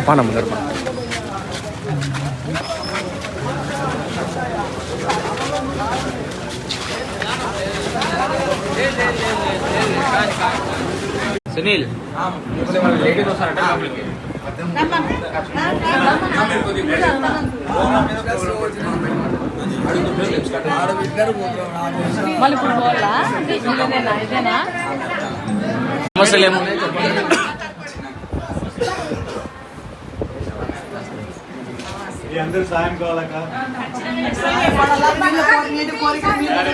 పానం ముందర సునీల్ లేడీస్ వస్తారంట మళ్ళీ ఇప్పుడు పోవాలా ఇదేనా సమస్యలు ఏమో అందరూ సాయం కావాలక్క